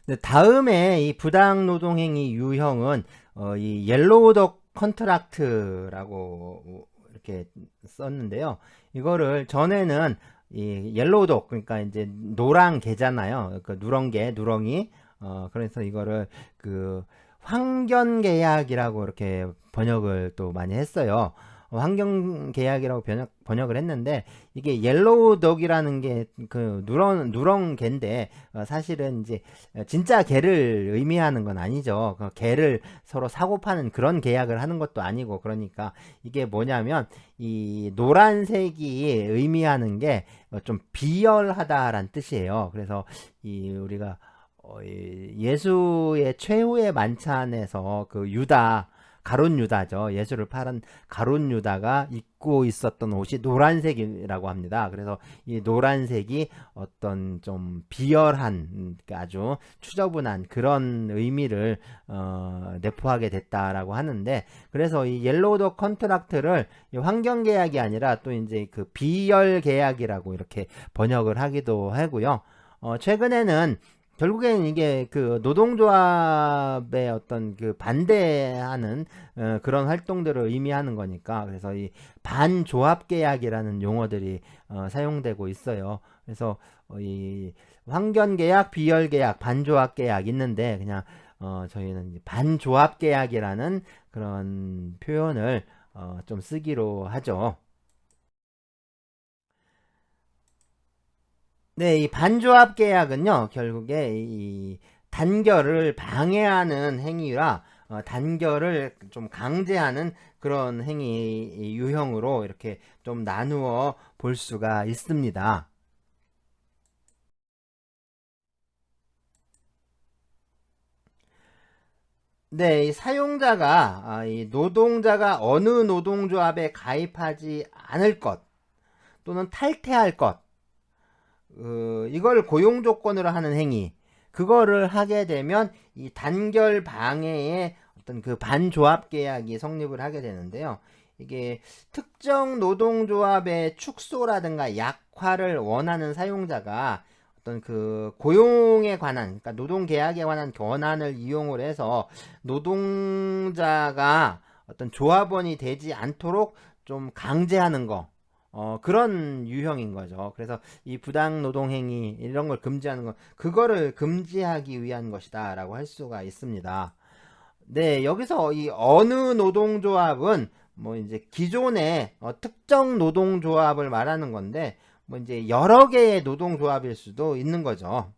네, 다음에 이 부당노동행위 유형은 이 옐로우독 컨트락트라고 이렇게 썼는데요. 이거를 전에는 이 옐로우독, 그러니까 이제 노랑 개잖아요. 그 누런 개, 누렁이. 그래서 이거를 그 환경계약이라고 이렇게 번역을 또 많이 했어요. 환경계약이라고 번역을 했는데, 이게 옐로우 덕이라는 게 그 누렁 개인데, 사실은 이제 진짜 개를 의미하는 건 아니죠. 그 개를 서로 사고 파는 그런 계약을 하는 것도 아니고, 그러니까 이게 뭐냐면 이 노란색이 의미하는 게 좀 비열하다란 뜻이에요. 그래서 이 우리가 이 예수의 최후의 만찬에서 그 유다, 가룟 유다죠. 예수를 팔은 가룟 유다가 입고 있었던 옷이 노란색이라고 합니다. 그래서 이 노란색이 어떤 좀 비열한, 아주 추저분한 그런 의미를 내포하게 됐다라고 하는데, 그래서 이 옐로우 더 컨트락트를 환경 계약이 아니라 또 이제 그 비열 계약이라고 이렇게 번역을 하기도 하고요. 최근에는 결국엔 이게 그 노동조합의 어떤 그 반대하는 그런 활동들을 의미하는 거니까, 그래서 이 반조합 계약이라는 용어들이 사용되고 있어요. 그래서 이 환경 계약, 비열 계약, 반조합 계약 있는데, 그냥 저희는 반조합 계약이라는 그런 표현을 좀 쓰기로 하죠. 네, 이 반조합 계약은요, 결국에 이 단결을 방해하는 행위라 단결을 좀 강제하는 그런 행위 유형으로 이렇게 좀 나누어 볼 수가 있습니다. 네, 이 사용자가 이 노동자가 어느 노동조합에 가입하지 않을 것 또는 탈퇴할 것, 이걸 고용 조건으로 하는 행위, 그거를 하게 되면 이 단결 방해의 어떤 그 반조합 계약이 성립을 하게 되는데요. 이게 특정 노동조합의 축소라든가 약화를 원하는 사용자가 어떤 그 고용에 관한, 그러니까 노동 계약에 관한 권한을 이용을 해서 노동자가 어떤 조합원이 되지 않도록 좀 강제하는 거, 그런 유형인 거죠. 그래서 이 부당 노동행위 이런 걸 금지하는 건 그거를 금지하기 위한 것이다라고 할 수가 있습니다. 네, 여기서 이 어느 노동조합은 뭐 이제 기존의 특정 노동조합을 말하는 건데, 뭐 이제 여러 개의 노동조합일 수도 있는 거죠.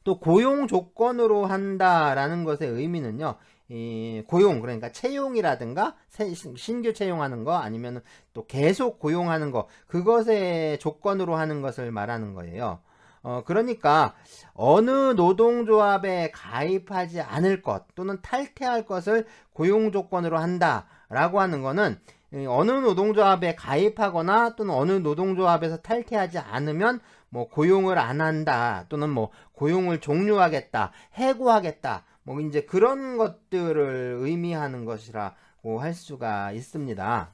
또 고용 조건으로 한다라는 것의 의미는요. 이 고용, 그러니까 채용이라든가 신규 채용하는 거, 아니면 또 계속 고용하는 거, 그것의 조건으로 하는 것을 말하는 거예요. 그러니까 어느 노동조합에 가입하지 않을 것 또는 탈퇴할 것을 고용 조건으로 한다라고 하는 거는, 어느 노동조합에 가입하거나 또는 어느 노동조합에서 탈퇴하지 않으면 뭐 고용을 안 한다 또는 뭐 고용을 종료하겠다, 해고하겠다, 뭐 이제 그런 것들을 의미하는 것이라고 할 수가 있습니다.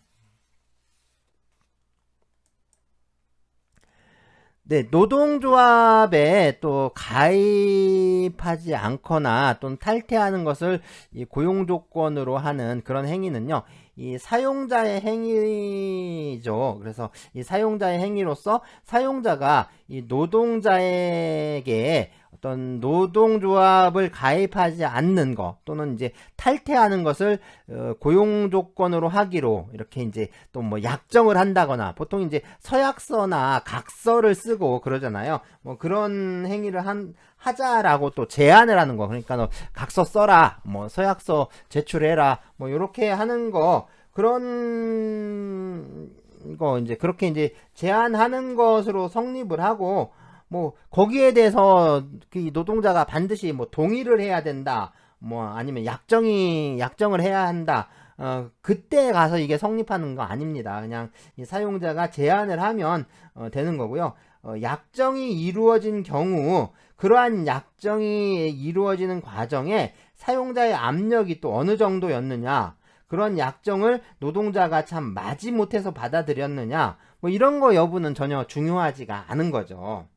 네, 노동조합에 또 가입하지 않거나 또는 탈퇴하는 것을 이 고용조건으로 하는 그런 행위는요, 이 사용자의 행위죠. 그래서 이 사용자의 행위로서 사용자가 이 노동자에게 어떤 노동조합을 가입하지 않는 것 또는 이제 탈퇴하는 것을 고용 조건으로 하기로 이렇게 이제 또 뭐 약정을 한다거나, 보통 이제 서약서나 각서를 쓰고 그러잖아요. 뭐 그런 행위를 하자라고 또 제안을 하는 거. 그러니까 너 각서 써라, 뭐 서약서 제출해라, 뭐 이렇게 하는 거, 그런 거 이제 그렇게 이제 제안하는 것으로 성립을 하고, 뭐 거기에 대해서 그 노동자가 반드시 뭐 동의를 해야 된다, 뭐 아니면 약정을 해야 한다, 그때 가서 이게 성립하는 거 아닙니다. 그냥 이 사용자가 제안을 하면 되는 거고요. 약정이 이루어진 경우, 그러한 약정이 이루어지는 과정에 사용자의 압력이 또 어느 정도였느냐, 그런 약정을 노동자가 참 마지못해서 받아들였느냐, 뭐 이런 거 여부는 전혀 중요하지가 않은 거죠.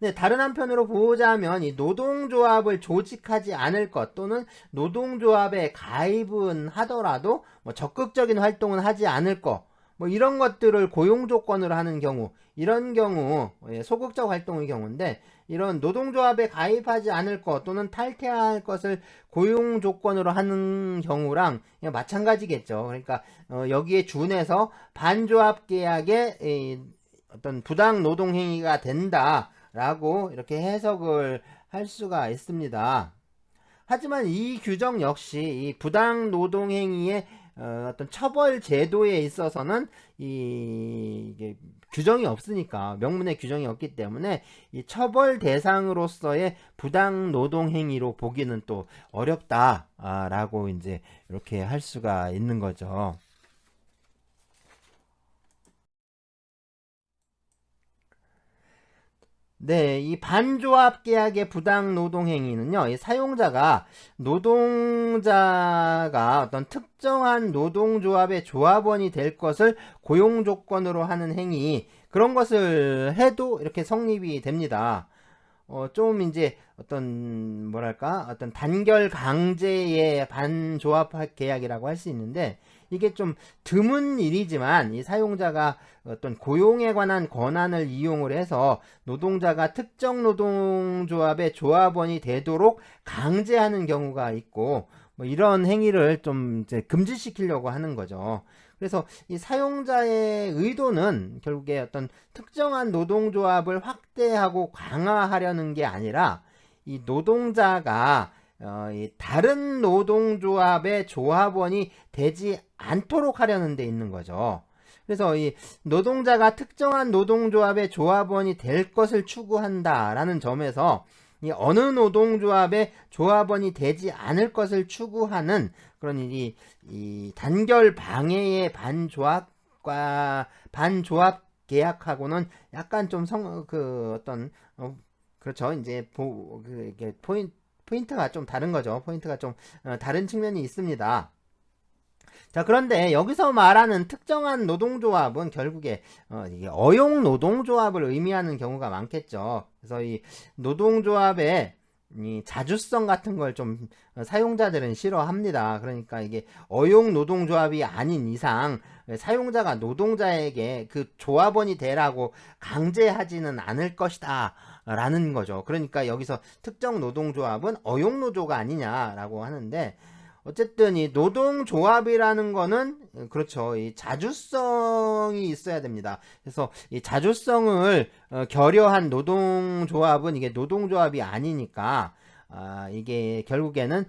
네, 다른 한편으로 보자면 이 노동조합을 조직하지 않을 것 또는 노동조합에 가입은 하더라도 뭐 적극적인 활동은 하지 않을 것, 뭐 이런 것들을 고용 조건으로 하는 경우, 이런 경우 소극적 활동의 경우인데, 이런 노동조합에 가입하지 않을 것 또는 탈퇴할 것을 고용 조건으로 하는 경우랑 마찬가지겠죠. 그러니까 여기에 준해서 반조합 계약의 어떤 부당 노동 행위가 된다라고 이렇게 해석을 할 수가 있습니다. 하지만 이 규정 역시 이 부당 노동 행위의 어떤 처벌 제도에 있어서는 이게 규정이 없으니까, 명문의 규정이 없기 때문에 이 처벌 대상으로서의 부당 노동 행위로 보기는 또 어렵다라고 이제 이렇게 할 수가 있는 거죠. 네, 이 반조합 계약의 부당 노동 행위는요, 이 사용자가 노동자가 어떤 특정한 노동조합의 조합원이 될 것을 고용 조건으로 하는 행위, 그런 것을 해도 이렇게 성립이 됩니다. 좀 이제 어떤 뭐랄까 어떤 단결 강제의 반조합 계약이라고 할 수 있는데, 이게 좀 드문 일이지만 이 사용자가 어떤 고용에 관한 권한을 이용을 해서 노동자가 특정 노동조합의 조합원이 되도록 강제하는 경우가 있고, 뭐 이런 행위를 좀 이제 금지시키려고 하는 거죠. 그래서 이 사용자의 의도는 결국에 어떤 특정한 노동조합을 확대하고 강화하려는 게 아니라 이 노동자가 이 다른 노동조합의 조합원이 되지 않도록 하려는 데 있는 거죠. 그래서 이 노동자가 특정한 노동조합의 조합원이 될 것을 추구한다라는 점에서 이 어느 노동조합의 조합원이 되지 않을 것을 추구하는 그런 이 단결 방해의 반조합 계약하고는 약간 좀 어떤 그렇죠. 이제 이게 포인트가 좀 다른 거죠. 포인트가 좀 다른 측면이 있습니다. 자, 그런데 여기서 말하는 특정한 노동조합은 결국에 이게 어용 노동조합을 의미하는 경우가 많겠죠. 그래서 이 노동조합의 이 자주성 같은 걸 좀 사용자들은 싫어합니다. 그러니까 이게 어용 노동조합이 아닌 이상 사용자가 노동자에게 그 조합원이 되라고 강제하지는 않을 것이다 라는 거죠. 그러니까 여기서 특정 노동조합은 어용 노조가 아니냐라고 하는데, 어쨌든 이 노동조합이라는 거는 그렇죠. 이 자주성이 있어야 됩니다. 그래서 이 자주성을 결여한 노동조합은 이게 노동조합이 아니니까, 이게 결국에는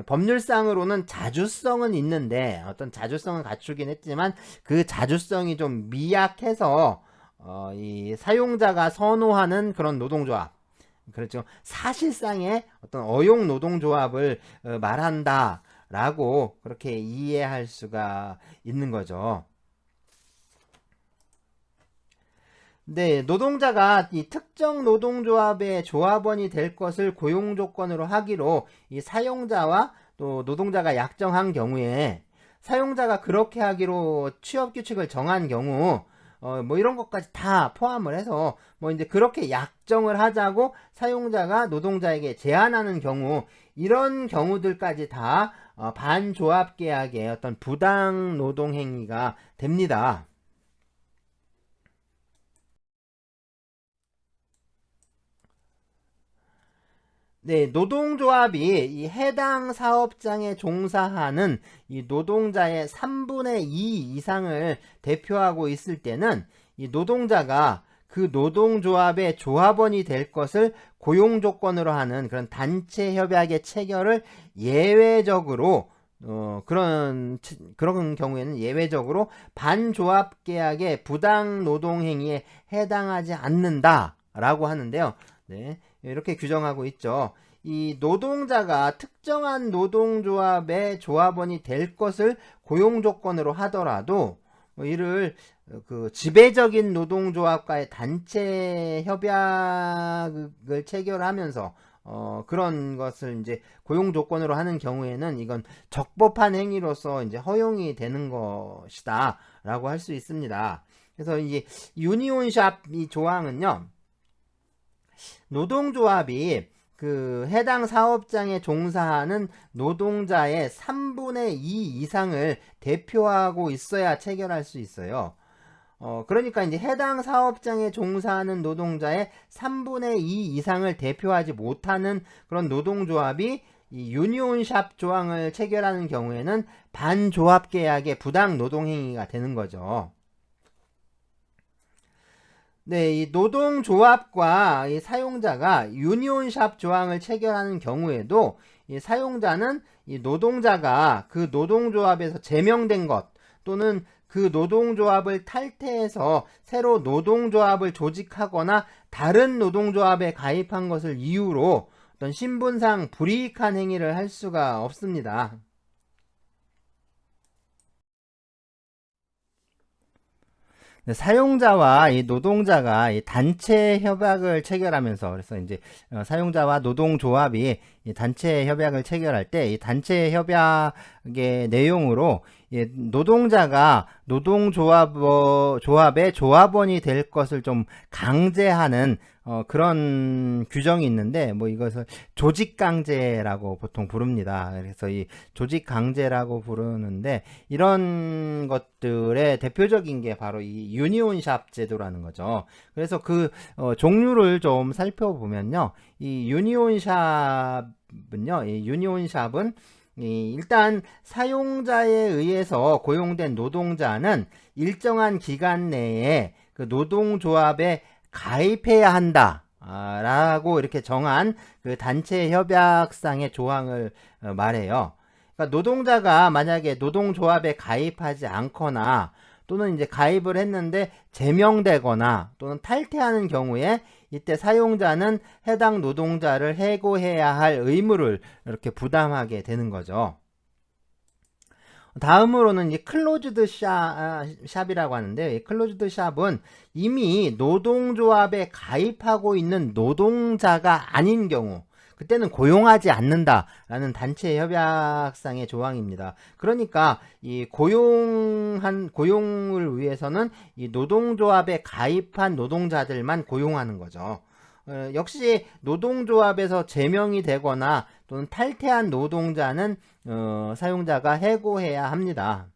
법률상으로는 자주성은 있는데 어떤 자주성은 갖추긴 했지만 그 자주성이 좀 미약해서 이 사용자가 선호하는 그런 노동조합, 그렇죠. 사실상의 어떤 어용 노동조합을 말한다 라고 그렇게 이해할 수가 있는 거죠. 네, 노동자가 이 특정 노동조합의 조합원이 될 것을 고용 조건으로 하기로 이 사용자와 또 노동자가 약정한 경우에, 사용자가 그렇게 하기로 취업 규칙을 정한 경우 뭐 이런 것까지 다 포함을 해서 뭐 이제 그렇게 약정을 하자고 사용자가 노동자에게 제안하는 경우, 이런 경우들까지 다 반조합 계약의 어떤 부당 노동 행위가 됩니다. 네, 노동조합이 이 해당 사업장에 종사하는 이 노동자의 3분의 2 이상을 대표하고 있을 때는 이 노동자가 그 노동조합의 조합원이 될 것을 고용 조건으로 하는 그런 단체 협약의 체결을 예외적으로 그런 경우에는 예외적으로 반조합 계약의 부당 노동 행위에 해당하지 않는다라고 하는데요. 네, 이렇게 규정하고 있죠. 이 노동자가 특정한 노동조합의 조합원이 될 것을 고용 조건으로 하더라도 뭐 이를 그 지배적인 노동조합과의 단체 협약을 체결하면서 그런 것을 이제 고용 조건으로 하는 경우에는 이건 적법한 행위로서 이제 허용이 되는 것이다라고 할 수 있습니다. 그래서 이제 유니온샵 이 조항은요, 노동조합이 그 해당 사업장에 종사하는 노동자의 3분의 2 이상을 대표하고 있어야 체결할 수 있어요. 그러니까 이제 해당 사업장에 종사하는 노동자의 3분의 2 이상을 대표하지 못하는 그런 노동조합이 이 유니온샵 조항을 체결하는 경우에는 반조합 계약의 부당 노동행위가 되는 거죠. 네, 이 노동조합과 이 사용자가 유니온샵 조항을 체결하는 경우에도 이 사용자는 이 노동자가 그 노동조합에서 제명된 것 또는 그 노동조합을 탈퇴해서 새로 노동조합을 조직하거나 다른 노동조합에 가입한 것을 이유로 어떤 신분상 불이익한 행위를 할 수가 없습니다. 사용자와 이 노동자가 이 단체 협약을 체결하면서 그래서 이제 사용자와 노동조합이 이 단체 협약을 체결할 때 이 단체 협약의 내용으로 이 노동자가 노동조합의 조합원이 될 것을 좀 강제하는 그런 규정이 있는데 뭐 이것을 조직강제라고 보통 부릅니다. 그래서 이 조직강제라고 부르는데 이런 것들의 대표적인 게 바로 이 유니온샵 제도라는 거죠. 그래서 그 종류를 좀 살펴보면요. 이 유니온샵은 일단 사용자에 의해서 고용된 노동자는 일정한 기간 내에 그 노동조합에 가입해야 한다. 라고 이렇게 정한 그 단체 협약상의 조항을 말해요. 그러니까 노동자가 만약에 노동조합에 가입하지 않거나 또는 이제 가입을 했는데 제명되거나 또는 탈퇴하는 경우에 이때 사용자는 해당 노동자를 해고해야 할 의무를 이렇게 부담하게 되는 거죠. 다음으로는 이 클로즈드 샵이라고 하는데, 이 클로즈드 샵은 이미 노동조합에 가입하고 있는 노동자가 아닌 경우, 그때는 고용하지 않는다라는 단체 협약상의 조항입니다. 그러니까 이 고용을 위해서는 이 노동조합에 가입한 노동자들만 고용하는 거죠. 역시 노동조합에서 제명이 되거나 또는 탈퇴한 노동자는 사용자가 해고해야 합니다.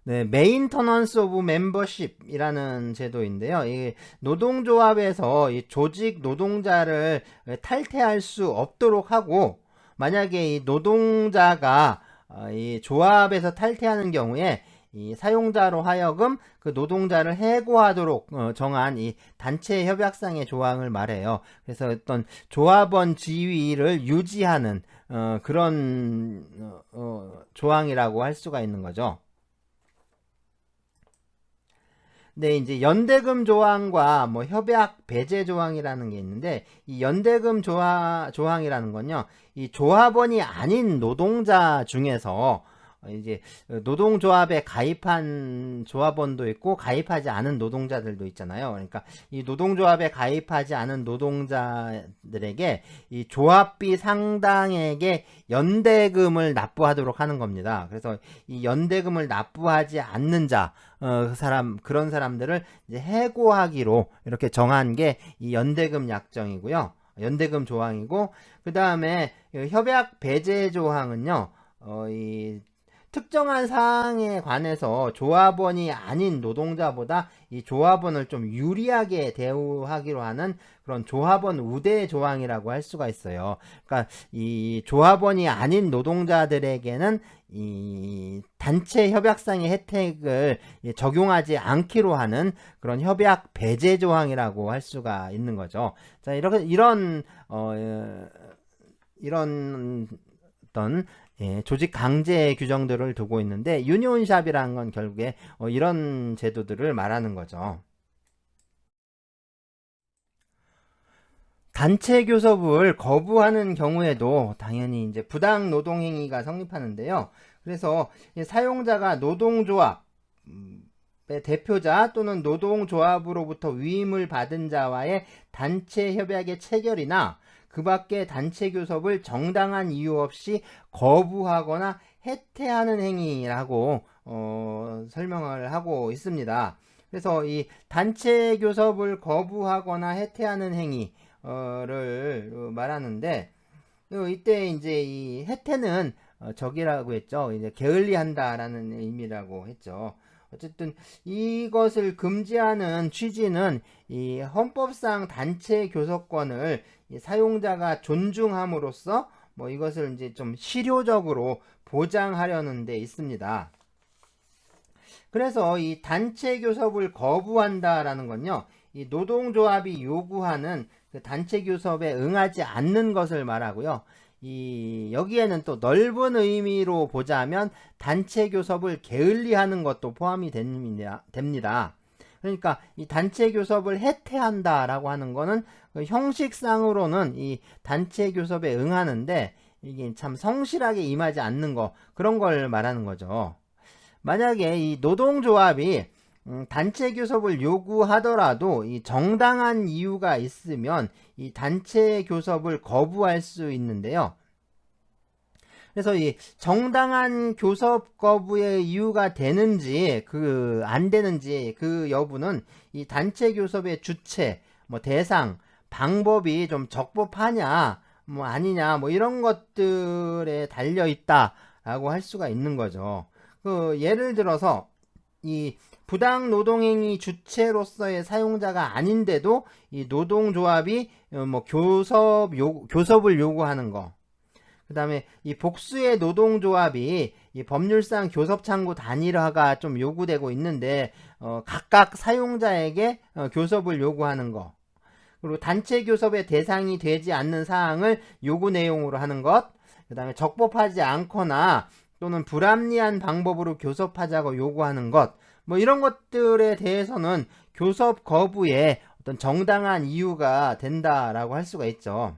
네, 메인터넌스 오브 멤버십이라는 제도인데요. 이 노동조합에서 이 조직 노동자를 탈퇴할 수 없도록 하고 만약에 이 노동자가 이 조합에서 탈퇴하는 경우에 이 사용자로 하여금 그 노동자를 해고하도록 정한 이 단체 협약상의 조항을 말해요. 그래서 어떤 조합원 지위를 유지하는 그런 조항이라고 할 수가 있는 거죠. 네, 이제 연대금 조항과 뭐 협약 배제 조항이라는 게 있는데 이 연대금 조항이라는 건요. 이 조합원이 아닌 노동자 중에서 이제 노동조합에 가입한 조합원도 있고 가입하지 않은 노동자들도 있잖아요. 그러니까 이 노동조합에 가입하지 않은 노동자들에게 이 조합비 상당액의 연대금을 납부하도록 하는 겁니다. 그래서 이 연대금을 납부하지 않는 그런 사람들을 이제 해고하기로 이렇게 정한 게 이 연대금 약정이고요. 연대금 조항이고 그 다음에 협약 배제 조항은요. 이 특정한 사항에 관해서 조합원이 아닌 노동자보다 이 조합원을 좀 유리하게 대우하기로 하는 그런 조합원 우대 조항이라고 할 수가 있어요. 그러니까 이 조합원이 아닌 노동자들에게는 이 단체 협약상의 혜택을 적용하지 않기로 하는 그런 협약 배제 조항이라고 할 수가 있는 거죠. 자, 이런 어떤 조직 강제 규정들을 두고 있는데 유니온샵이라는 건 결국에 이런 제도들을 말하는 거죠. 단체 교섭을 거부하는 경우에도 당연히 이제 부당 노동 행위가 성립하는데요. 그래서 사용자가 노동조합의 대표자 또는 노동조합으로부터 위임을 받은 자와의 단체 협약의 체결이나 그 밖에 단체 교섭을 정당한 이유 없이 거부하거나 해태하는 행위라고 설명을 하고 있습니다. 그래서 이 단체 교섭을 거부하거나 해태하는 행위를 말하는데, 이때 이제 이 해태는 적이라고 했죠. 이제 게을리한다라는 의미라고 했죠. 어쨌든 이것을 금지하는 취지는 이 헌법상 단체 교섭권을 이 사용자가 존중함으로써 뭐 이것을 이제 좀 실효적으로 보장하려는 데 있습니다. 그래서 이 단체 교섭을 거부한다라는 건요, 이 노동조합이 요구하는 그 단체 교섭에 응하지 않는 것을 말하고요. 여기에는 또 넓은 의미로 보자면 단체 교섭을 게을리하는 것도 포함이 됩니다. 그러니까 이 단체 교섭을 해태한다라고 하는 거는 그 형식상으로는 이 단체 교섭에 응하는데 이게 참 성실하게 임하지 않는 거, 그런 걸 말하는 거죠. 만약에 이 노동조합이 단체 교섭을 요구하더라도 이 정당한 이유가 있으면 이 단체 교섭을 거부할 수 있는데요. 그래서 이 정당한 교섭 거부의 이유가 되는지 안 되는지 그 여부는 이 단체 교섭의 주체, 뭐 대상, 방법이 좀 적법하냐, 뭐 아니냐, 뭐 이런 것들에 달려 있다라고 할 수가 있는 거죠. 예를 들어서 이 부당 노동행위 주체로서의 사용자가 아닌데도 이 노동조합이 뭐 교섭을 요구하는 거. 그 다음에 이 복수의 노동조합이 이 법률상 교섭창구 단일화가 좀 요구되고 있는데 각각 사용자에게 교섭을 요구하는 거. 그리고 단체 교섭의 대상이 되지 않는 사항을 요구 내용으로 하는 것. 그 다음에 적법하지 않거나 또는 불합리한 방법으로 교섭하자고 요구하는 것, 뭐 이런 것들에 대해서는 교섭 거부에 어떤 정당한 이유가 된다라고 할 수가 있죠.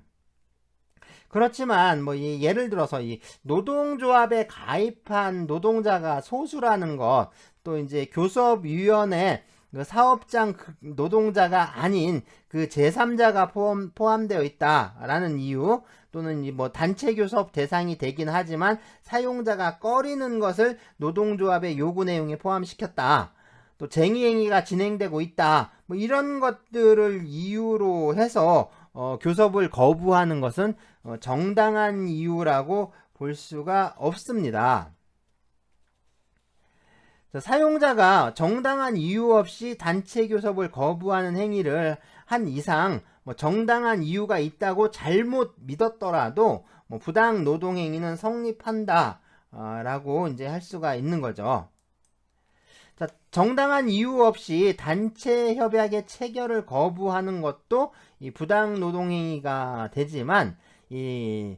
그렇지만 뭐 예를 들어서 이 노동조합에 가입한 노동자가 소수라는 것, 또 이제 교섭위원회 그 사업장 노동자가 아닌 그 제3자가 포함되어 있다라는 이유, 또는 뭐 단체 교섭 대상이 되긴 하지만 사용자가 꺼리는 것을 노동조합의 요구 내용에 포함시켰다, 또 쟁의행위가 진행되고 있다, 뭐 이런 것들을 이유로 해서 교섭을 거부하는 것은 정당한 이유라고 볼 수가 없습니다. 사용자가 정당한 이유 없이 단체 교섭을 거부하는 행위를 한 이상 뭐 정당한 이유가 있다고 잘못 믿었더라도 뭐 부당 노동행위는 성립한다 라고 이제 할 수가 있는 거죠. 자, 정당한 이유 없이 단체 협약의 체결을 거부하는 것도 이 부당 노동행위가 되지만 이건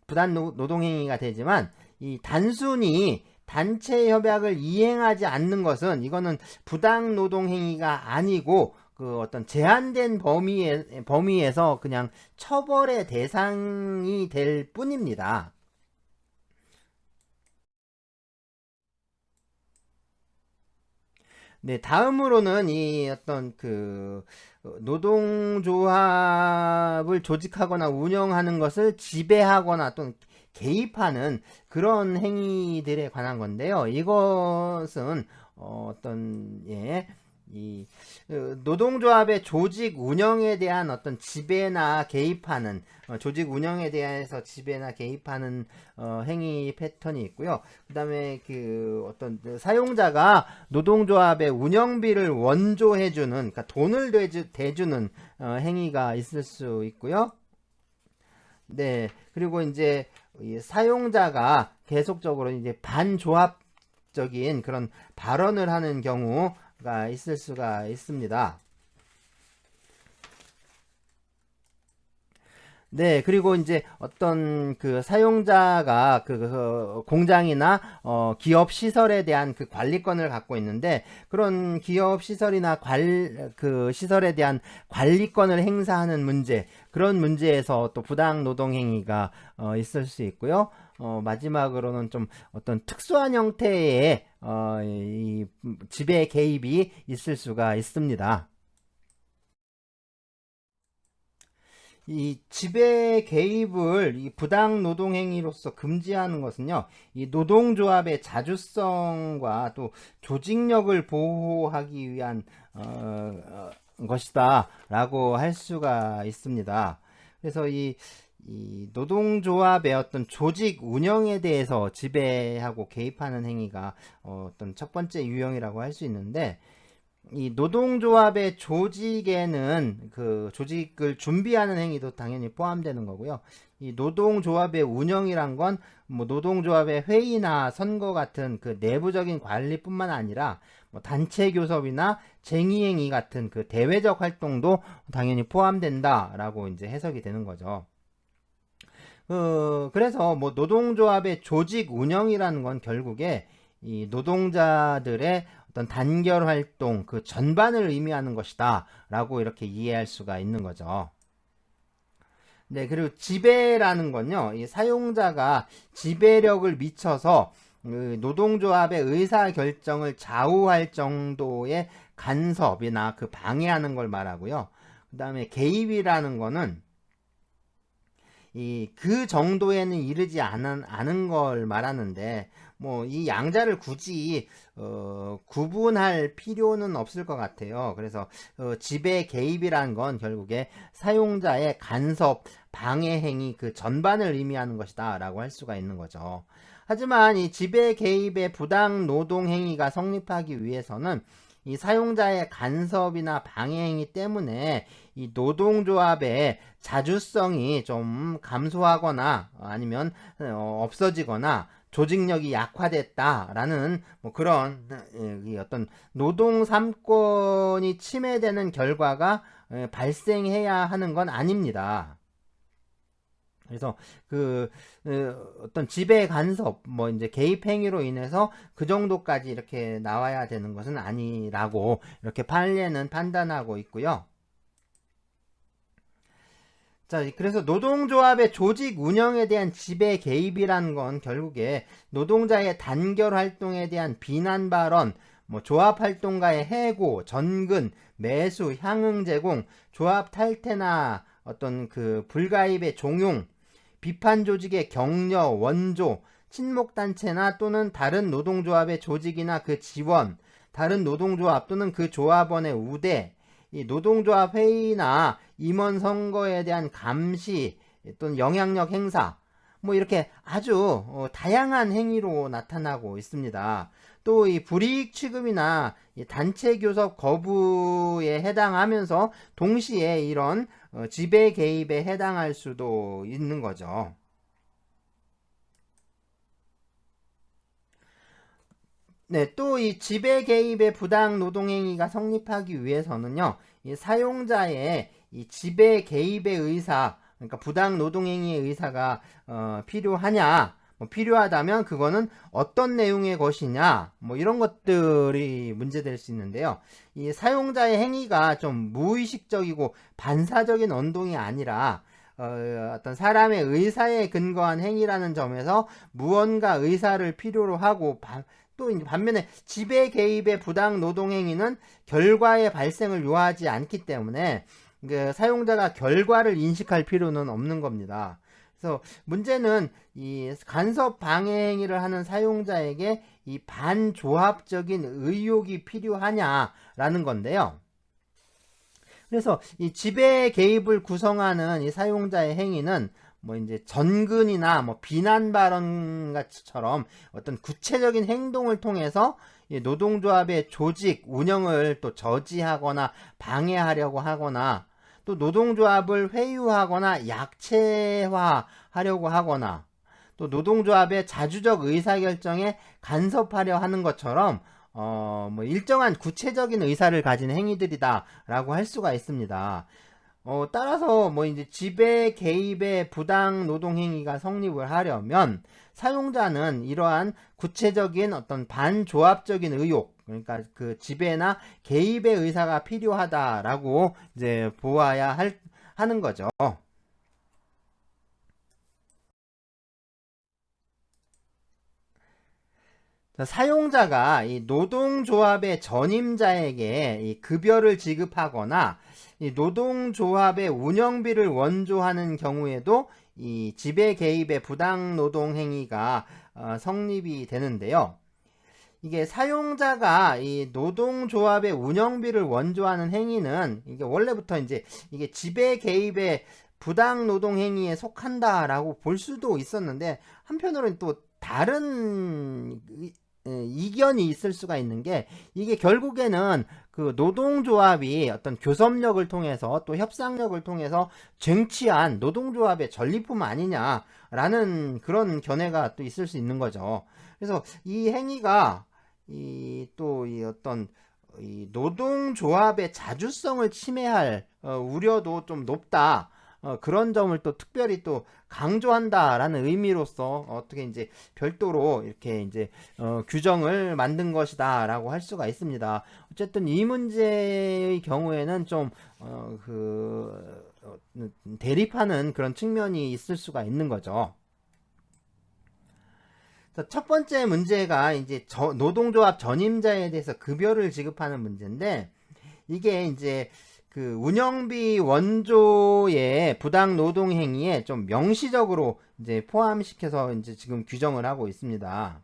부당 노동행위가 되지만 이 단순히 단체 협약을 이행하지 않는 것은 이거는 부당 노동행위가 아니고 그 어떤 제한된 범위에서 그냥 처벌의 대상이 될 뿐입니다. 네, 다음으로는 이 어떤 그 노동조합을 조직하거나 운영하는 것을 지배하거나 또는 개입하는 그런 행위들에 관한 건데요. 이것은 어떤 이 노동조합의 조직 운영에 대한 어떤 지배나 개입하는 조직 운영에 대해서 지배나 개입하는 행위 패턴이 있고요. 그 다음에 그 어떤 사용자가 노동조합의 운영비를 원조해주는, 그러니까 돈을 대주는 행위가 있을 수 있고요. 네, 그리고 이제 사용자가 계속적으로 이제 반조합적인 그런 발언을 하는 경우가 있을 수가 있습니다. 네, 그리고 이제 어떤 그 사용자가 그 공장이나 기업 시설에 대한 그 관리권을 갖고 있는데, 그런 기업 시설이나 그 시설에 대한 관리권을 행사하는 문제, 그런 문제에서 또 부당 노동 행위가 있을 수 있고요. 마지막으로는 좀 어떤 특수한 형태의 이 지배 개입이 있을 수가 있습니다. 이 지배 개입을 이 부당 노동 행위로서 금지하는 것은요, 이 노동조합의 자주성과 또 조직력을 보호하기 위한 것이다라고 할 수가 있습니다. 그래서 이 노동조합의 어떤 조직 운영에 대해서 지배하고 개입하는 행위가 어떤 첫 번째 유형이라고 할 수 있는데, 이 노동조합의 조직에는 그 조직을 준비하는 행위도 당연히 포함되는 거고요. 이 노동조합의 운영이란 건 뭐 노동조합의 회의나 선거 같은 그 내부적인 관리뿐만 아니라 뭐 단체 교섭이나 쟁의행위 같은 그 대외적 활동도 당연히 포함된다라고 이제 해석이 되는 거죠. 그래서 뭐 노동조합의 조직 운영이라는 건 결국에 이 노동자들의 어떤 단결 활동 그 전반을 의미하는 것이다 라고 이렇게 이해할 수가 있는 거죠. 네, 그리고 지배라는 건요, 이 사용자가 지배력을 미쳐서 노동조합의 의사 결정을 좌우할 정도의 간섭이나 그 방해하는 걸 말하고요. 그 다음에 개입이라는 거는 그 정도에는 이르지 않은 걸 말하는데, 뭐 이 양자를 굳이 구분할 필요는 없을 것 같아요. 그래서 지배 개입이란 건 결국에 사용자의 간섭, 방해 행위 그 전반을 의미하는 것이다 라고 할 수가 있는 거죠. 하지만 이 지배 개입의 부당 노동 행위가 성립하기 위해서는 이 사용자의 간섭이나 방해 행위 때문에 이 노동조합의 자주성이 좀 감소하거나 아니면 없어지거나 조직력이 약화됐다라는 뭐 그런 어떤 노동 3권이 침해되는 결과가 발생해야 하는 건 아닙니다. 그래서 어떤 지배 간섭 뭐 이제 개입 행위로 인해서 그 정도까지 이렇게 나와야 되는 것은 아니라고 이렇게 판례는 판단하고 있고요. 자, 그래서 노동조합의 조직 운영에 대한 지배 개입이라는 건 결국에 노동자의 단결 활동에 대한 비난 발언, 뭐 조합 활동가의 해고, 전근, 매수, 향응 제공, 조합 탈퇴나 어떤 그 불가입의 종용, 비판 조직의 격려, 원조, 친목 단체나 또는 다른 노동조합의 조직이나 그 지원, 다른 노동조합 또는 그 조합원의 우대, 이 노동조합 회의나 임원 선거에 대한 감시 또는 영향력 행사 뭐 이렇게 아주 다양한 행위로 나타나고 있습니다. 또 이 불이익 취급이나 단체 교섭 거부에 해당하면서 동시에 이런 지배 개입에 해당할 수도 있는 거죠. 네, 또 이 지배 개입의 부당 노동행위가 성립하기 위해서는요, 이 사용자의 이 지배 개입의 의사, 그러니까 부당 노동행위의 의사가 필요하냐, 뭐 필요하다면 그거는 어떤 내용의 것이냐, 뭐 이런 것들이 문제될 수 있는데요. 이 사용자의 행위가 좀 무의식적이고 반사적인 언동이 아니라 어떤 사람의 의사에 근거한 행위라는 점에서 무언가 의사를 필요로 하고 또 반면에 지배 개입의 부당 노동 행위는 결과의 발생을 요하지 않기 때문에 그 사용자가 결과를 인식할 필요는 없는 겁니다. 그래서 문제는 이 간섭 방해 행위를 하는 사용자에게 이 반조합적인 의욕이 필요하냐라는 건데요. 그래서 이 지배 개입을 구성하는 이 사용자의 행위는 뭐 이제 전근이나 뭐 비난 발언 같이처럼 어떤 구체적인 행동을 통해서 이 노동조합의 조직 운영을 또 저지하거나 방해하려고 하거나 또 노동조합을 회유하거나 약체화하려고 하거나 또 노동조합의 자주적 의사결정에 간섭하려 하는 것처럼 뭐 일정한 구체적인 의사를 가진 행위들이다라고 할 수가 있습니다. 따라서 뭐 이제 지배 개입의 부당 노동 행위가 성립을 하려면 사용자는 이러한 구체적인 어떤 반조합적인 의욕, 그러니까 그 지배나 개입의 의사가 필요하다라고 이제 보아야 하는 거죠. 사용자가 이 노동조합의 전임자에게 이 급여를 지급하거나 이 노동조합의 운영비를 원조하는 경우에도 이 지배 개입의 부당 노동 행위가 성립이 되는데요. 이게 사용자가 이 노동조합의 운영비를 원조하는 행위는 이게 원래부터 이제 이게 지배 개입의 부당 노동 행위에 속한다라고 볼 수도 있었는데, 한편으로는 또 다른 이견이 있을 수가 있는 게, 이게 결국에는 그 노동조합이 어떤 교섭력을 통해서 또 협상력을 통해서 쟁취한 노동조합의 전리품 아니냐라는 그런 견해가 또 있을 수 있는 거죠. 그래서 이 행위가 이 어떤 이 노동조합의 자주성을 침해할 우려도 좀 높다. 그런 점을 또 특별히 또 강조한다라는 의미로서 어떻게 이제 별도로 이렇게 이제 규정을 만든 것이다라고 할 수가 있습니다. 어쨌든 이 문제의 경우에는 좀 대립하는 그런 측면이 있을 수가 있는 거죠. 첫 번째 문제가 이제 노동조합 전임자에 대해서 급여를 지급하는 문제인데, 이게 이제 그 운영비 원조의 부당 노동 행위에 좀 명시적으로 이제 포함시켜서 이제 지금 규정을 하고 있습니다.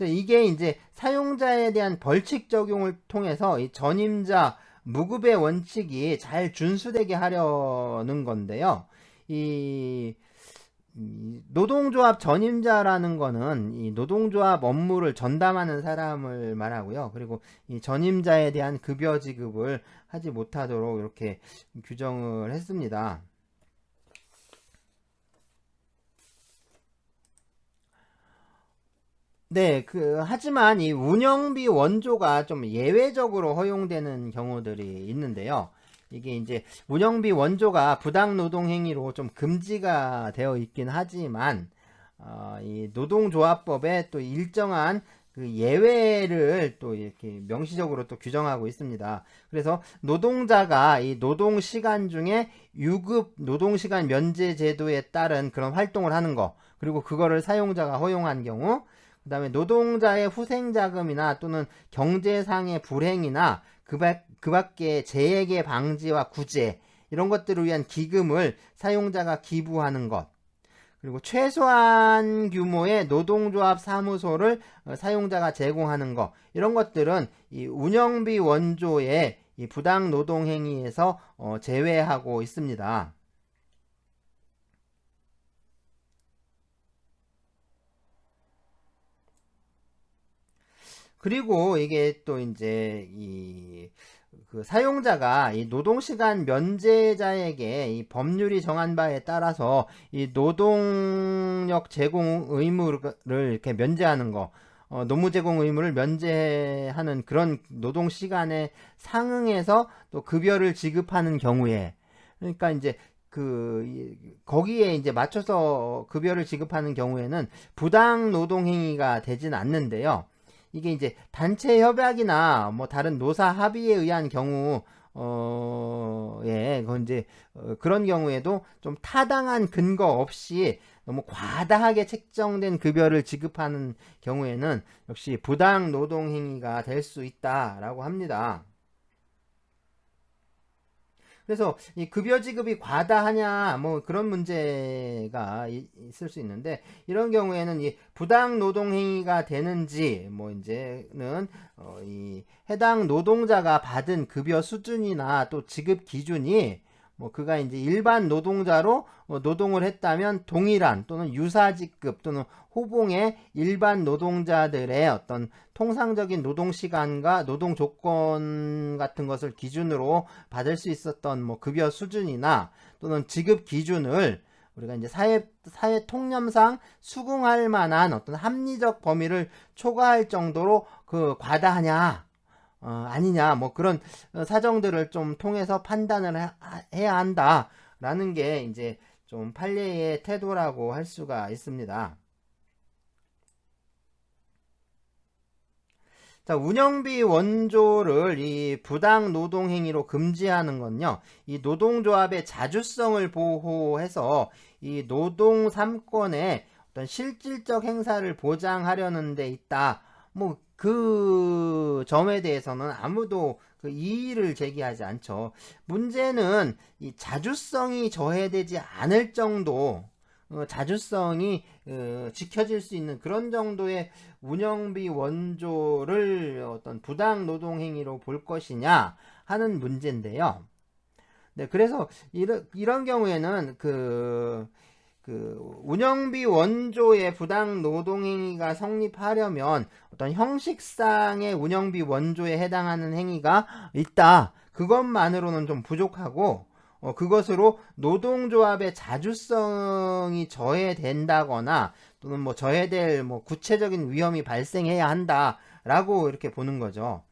이게 이제 사용자에 대한 벌칙 적용을 통해서 이 전임자 무급의 원칙이 잘 준수되게 하려는 건데요. 이 노동조합 전임자라는 거는 이 노동조합 업무를 전담하는 사람을 말하고요. 그리고 이 전임자에 대한 급여 지급을 하지 못하도록 이렇게 규정을 했습니다. 네, 하지만 이 운영비 원조가 좀 예외적으로 허용되는 경우들이 있는데요. 이게 이제 운영비 원조가 부당 노동 행위로 좀 금지가 되어 있긴 하지만, 이 노동조합법에 또 일정한 그 예외를 또 이렇게 명시적으로 또 규정하고 있습니다. 그래서 노동자가 이 노동시간 중에 유급 노동시간 면제 제도에 따른 그런 활동을 하는 거, 그리고 그거를 사용자가 허용한 경우, 그 다음에 노동자의 후생자금이나 또는 경제상의 불행이나 그 밖에 재해계 방지와 구제, 이런 것들을 위한 기금을 사용자가 기부하는 것, 그리고 최소한 규모의 노동조합 사무소를 사용자가 제공하는 것, 이런 것들은 이 운영비 원조의 이 부당 노동 행위에서 제외하고 있습니다. 그리고 이게 또 이제 그 사용자가 이 노동시간 면제자에게 이 법률이 정한 바에 따라서 이 노동력 제공 의무를 이렇게 면제하는 거, 노무 제공 의무를 면제하는 그런 노동시간에 상응해서 또 급여를 지급하는 경우에, 그러니까 이제 거기에 이제 맞춰서 급여를 지급하는 경우에는 부당 노동 행위가 되진 않는데요. 이게 이제 단체 협약이나 뭐 다른 노사 합의에 의한 경우, 그건 이제 그런 경우에도 좀 타당한 근거 없이 너무 과다하게 책정된 급여를 지급하는 경우에는 역시 부당 노동 행위가 될 수 있다라고 합니다. 그래서 이 급여 지급이 과다하냐 뭐 그런 문제가 있을 수 있는데, 이런 경우에는 이 부당 노동 행위가 되는지 뭐 이제는 이 해당 노동자가 받은 급여 수준이나 또 지급 기준이 뭐 그가 이제 일반 노동자로 노동을 했다면 동일한 또는 유사직급 또는 호봉의 일반 노동자들의 어떤 통상적인 노동시간과 노동조건 같은 것을 기준으로 받을 수 있었던 뭐 급여 수준이나 또는 지급 기준을 우리가 이제 사회 통념상 수긍할 만한 어떤 합리적 범위를 초과할 정도로 과다하냐 아니냐 뭐 그런 사정들을 좀 통해서 판단을 해야 한다라는 게 이제 좀 판례의 태도라고 할 수가 있습니다. 자, 운영비 원조를 이 부당 노동 행위로 금지하는 건요, 이 노동조합의 자주성을 보호해서 이 노동 3권의 어떤 실질적 행사를 보장하려는 데 있다. 뭐 그 점에 대해서는 아무도 그 이의를 제기하지 않죠. 문제는 이 자주성이 저해되지 않을 정도, 자주성이 지켜질 수 있는 그런 정도의 운영비 원조를 어떤 부당 노동 행위로 볼 것이냐 하는 문제인데요. 네, 그래서 이런 경우에는 운영비 원조의 부당 노동행위가 성립하려면 어떤 형식상의 운영비 원조에 해당하는 행위가 있다. 그것만으로는 좀 부족하고, 그것으로 노동조합의 자주성이 저해된다거나 또는 뭐 저해될 뭐 구체적인 위험이 발생해야 한다라고 이렇게 보는 거죠.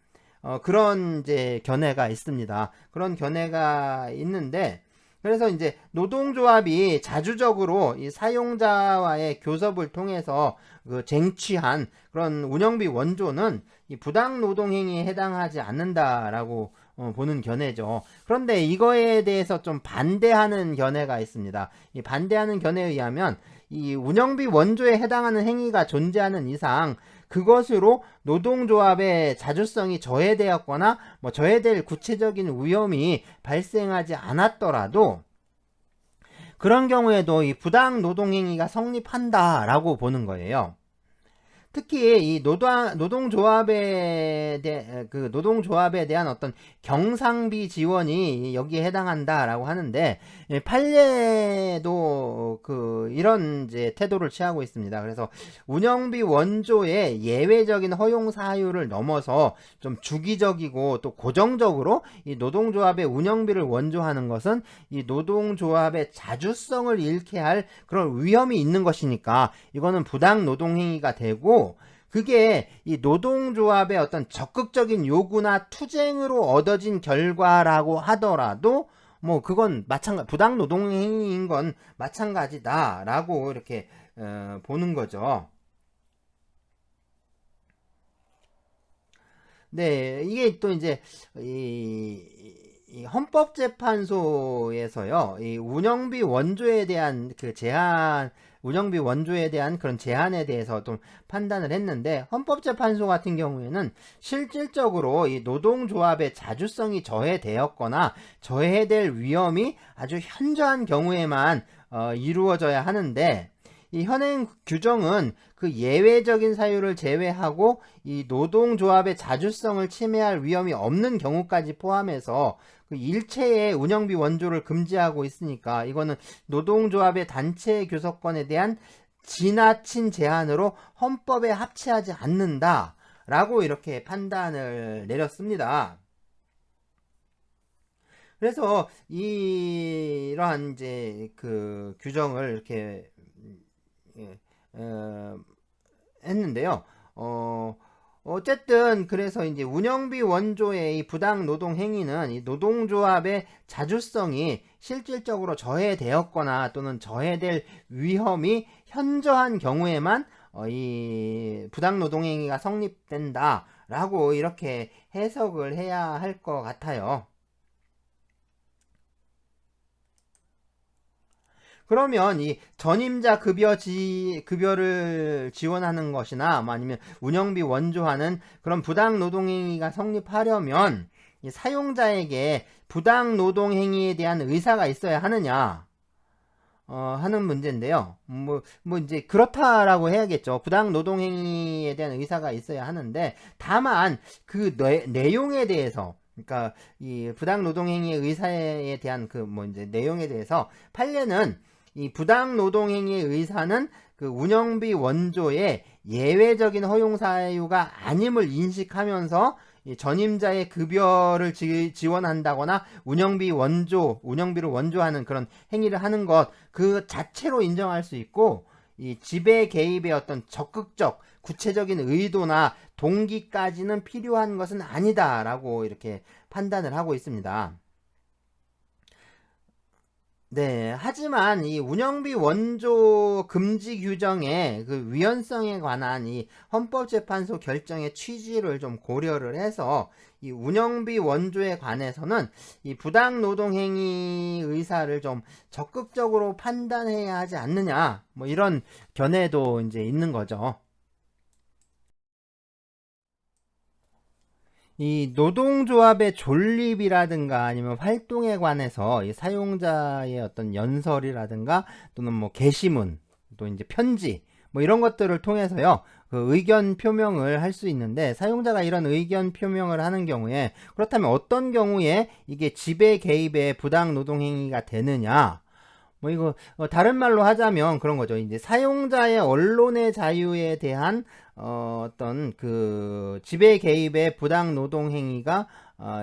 그런 이제 견해가 있습니다. 그런 견해가 있는데, 그래서 이제 노동조합이 자주적으로 이 사용자와의 교섭을 통해서 그 쟁취한 그런 운영비 원조는 이 부당 노동행위에 해당하지 않는다라고 보는 견해죠. 그런데 이거에 대해서 좀 반대하는 견해가 있습니다. 이 반대하는 견해에 의하면 이 운영비 원조에 해당하는 행위가 존재하는 이상 그것으로 노동조합의 자주성이 저해되었거나 뭐 저해될 구체적인 위험이 발생하지 않았더라도 그런 경우에도 이 부당 노동행위가 성립한다라고 보는 거예요. 특히 이 노동조합에 대한 어떤 경상비 지원이 여기에 해당한다라고 하는데, 판례도 이런 이제 태도를 취하고 있습니다. 그래서 운영비 원조의 예외적인 허용 사유를 넘어서 좀 주기적이고 또 고정적으로 이 노동조합의 운영비를 원조하는 것은 이 노동조합의 자주성을 잃게 할 그런 위험이 있는 것이니까 이거는 부당 노동행위가 되고, 그게 이 노동조합의 어떤 적극적인 요구나 투쟁으로 얻어진 결과라고 하더라도 뭐 그건 부당 노동행위인 건 마찬가지다라고 이렇게 보는 거죠. 네, 이게 또 이제 이 헌법재판소에서요, 이 운영비 원조에 대한 운영비 원조에 대한 그런 제한에 대해서 좀 판단을 했는데, 헌법재판소 같은 경우에는 실질적으로 이 노동조합의 자주성이 저해되었거나 저해될 위험이 아주 현저한 경우에만 이루어져야 하는데, 이 현행 규정은 그 예외적인 사유를 제외하고 이 노동조합의 자주성을 침해할 위험이 없는 경우까지 포함해서 그 일체의 운영비 원조를 금지하고 있으니까 이거는 노동조합의 단체 교섭권에 대한 지나친 제한으로 헌법에 합치하지 않는다라고 이렇게 판단을 내렸습니다. 그래서 이러한 이제 그 규정을 이렇게 했는데요. 어쨌든 그래서 이제 운영비 원조의 이 부당 노동 행위는 이 노동조합의 자주성이 실질적으로 저해되었거나 또는 저해될 위험이 현저한 경우에만 이 부당 노동 행위가 성립된다라고 이렇게 해석을 해야 할 것 같아요. 그러면 이 전임자 급여를 지원하는 것이나 뭐 아니면 운영비 원조하는 그런 부당 노동행위가 성립하려면 이 사용자에게 부당 노동행위에 대한 의사가 있어야 하느냐 하는 문제인데요. 뭐 이제 그렇다라고 해야겠죠. 부당 노동행위에 대한 의사가 있어야 하는데, 다만 그 내용에 대해서, 그러니까 이 부당 노동행위의 의사에 대한 이제 내용에 대해서 판례는 이 부당 노동행위의 의사는 그 운영비 원조의 예외적인 허용 사유가 아님을 인식하면서 이 전임자의 급여를 지원한다거나 운영비를 원조하는 그런 행위를 하는 것 그 자체로 인정할 수 있고, 이 지배 개입의 어떤 적극적 구체적인 의도나 동기까지는 필요한 것은 아니다라고 이렇게 판단을 하고 있습니다. 네, 하지만 이 운영비 원조 금지 규정의 그 위헌성에 관한 이 헌법재판소 결정의 취지를 좀 고려를 해서 이 운영비 원조에 관해서는 이 부당 노동행위 의사를 좀 적극적으로 판단해야 하지 않느냐, 뭐 이런 견해도 이제 있는 거죠. 이 노동조합의 존립이라든가 아니면 활동에 관해서 이 사용자의 어떤 연설이라든가 또는 뭐 게시문 또 이제 편지 뭐 이런 것들을 통해서요 그 의견 표명을 할 수 있는데, 사용자가 이런 의견 표명을 하는 경우에, 그렇다면 어떤 경우에 이게 지배 개입의 부당 노동 행위가 되느냐, 뭐 이거 다른 말로 하자면 그런 거죠. 이제 사용자의 언론의 자유에 대한 어떤 그 지배 개입의 부당 노동 행위가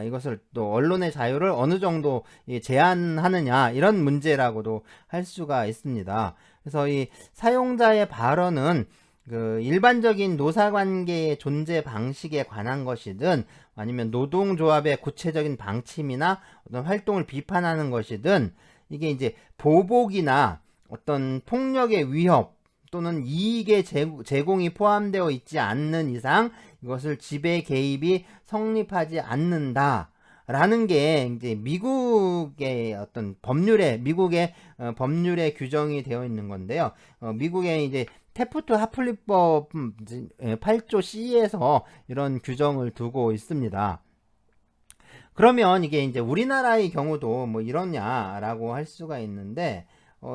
이것을 또 언론의 자유를 어느 정도 제한하느냐, 이런 문제라고도 할 수가 있습니다. 그래서 이 사용자의 발언은 그 일반적인 노사관계의 존재 방식에 관한 것이든 아니면 노동조합의 구체적인 방침이나 어떤 활동을 비판하는 것이든, 이게 이제 보복이나 어떤 폭력의 위협 또는 이익의 제공이 포함되어 있지 않는 이상 이것을 지배 개입이 성립하지 않는다 라는 게 이제 미국의 어떤 미국의 법률에 규정이 되어 있는 건데요. 미국의 이제 테프트 하플리법 8조 C에서 이런 규정을 두고 있습니다. 그러면 이게 이제 우리나라의 경우도 뭐 이러냐라고 할 수가 있는데,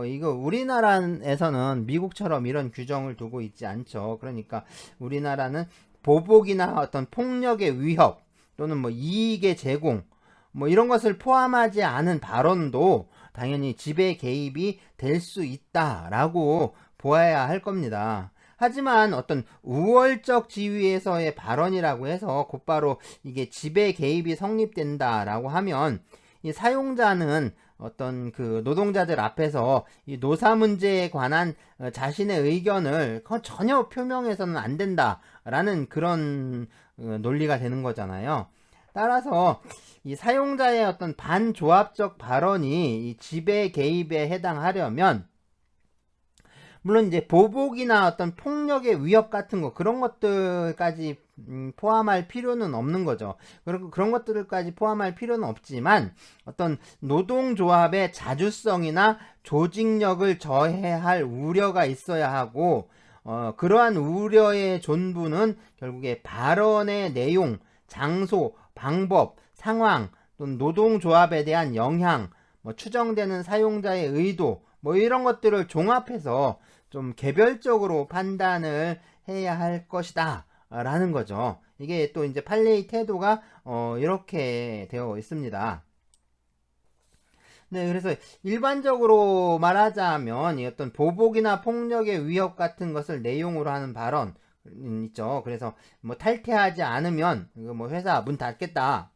이거 우리나라에서는 미국처럼 이런 규정을 두고 있지 않죠. 그러니까 우리나라는 보복이나 어떤 폭력의 위협 또는 뭐 이익의 제공 뭐 이런 것을 포함하지 않은 발언도 당연히 지배 개입이 될 수 있다라고 보아야 할 겁니다. 하지만 어떤 우월적 지위에서의 발언이라고 해서 곧바로 이게 지배 개입이 성립된다라고 하면, 이 사용자는 어떤 그 노동자들 앞에서 이 노사 문제에 관한 자신의 의견을 전혀 표명해서는 안 된다라는 그런 논리가 되는 거잖아요. 따라서 이 사용자의 어떤 반조합적 발언이 이 지배 개입에 해당하려면, 물론 이제 보복이나 어떤 폭력의 위협 같은 거, 그런 것들까지 포함할 필요는 없는 거죠. 그런 것들까지 포함할 필요는 없지만, 어떤 노동조합의 자주성이나 조직력을 저해할 우려가 있어야 하고, 그러한 우려의 존부는 결국에 발언의 내용, 장소, 방법, 상황, 또는 노동조합에 대한 영향, 뭐 추정되는 사용자의 의도, 뭐 이런 것들을 종합해서 좀 개별적으로 판단을 해야 할 것이다 라는 거죠. 이게 또 이제 판례의 태도가 이렇게 되어 있습니다. 네, 그래서 일반적으로 말하자면 이 어떤 보복이나 폭력의 위협 같은 것을 내용으로 하는 발언 있죠. 그래서 뭐 탈퇴하지 않으면 뭐 회사 문 닫겠다.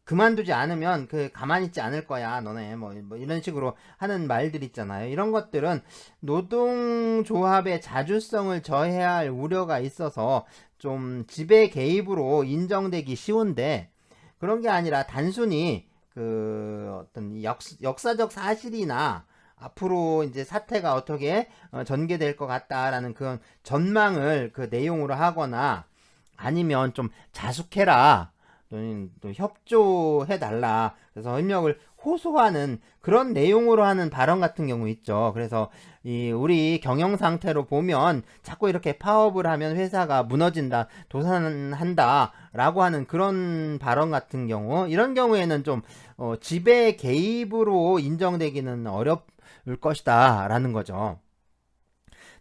그만두지 않으면 가만히 있지 않을 거야 너네, 뭐 이런 식으로 하는 말들 있잖아요. 이런 것들은 노동조합의 자주성을 저해야 할 우려가 있어서 좀 지배 개입으로 인정되기 쉬운데, 그런 게 아니라 단순히 그 어떤 역사적 사실이나 앞으로 이제 사태가 어떻게 전개될 것 같다라는 그런 전망을 그 내용으로 하거나, 아니면 좀 자숙해라 또는 또 협조해 달라, 그래서 협력을 호소하는 그런 내용으로 하는 발언 같은 경우 있죠. 그래서 이 우리 경영 상태로 보면 자꾸 이렇게 파업을 하면 회사가 무너진다, 도산한다 라고 하는 그런 발언 같은 경우, 이런 경우에는 좀 지배 개입으로 인정되기는 어려울 것이다 라는 거죠.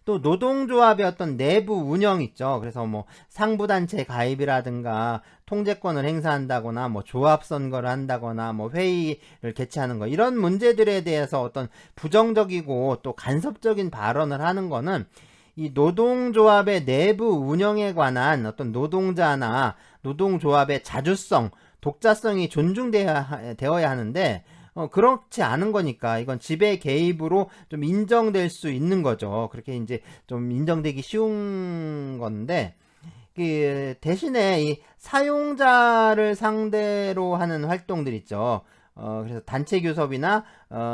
또 노동조합의 어떤 내부 운영 있죠. 그래서 뭐 상부단체 가입이라든가 통제권을 행사한다거나 뭐 조합 선거를 한다거나 뭐 회의를 개최하는 거, 이런 문제들에 대해서 어떤 부정적이고 또 간섭적인 발언을 하는 거는 이 노동조합의 내부 운영에 관한 어떤 노동자나 노동조합의 자주성, 독자성이 존중되어야 하는데, 그렇지 않은 거니까 이건 지배 개입으로 좀 인정될 수 있는 거죠. 그렇게 이제 좀 인정되기 쉬운 건데, 그 대신에 이 사용자를 상대로 하는 활동들 있죠. 그래서 단체 교섭이나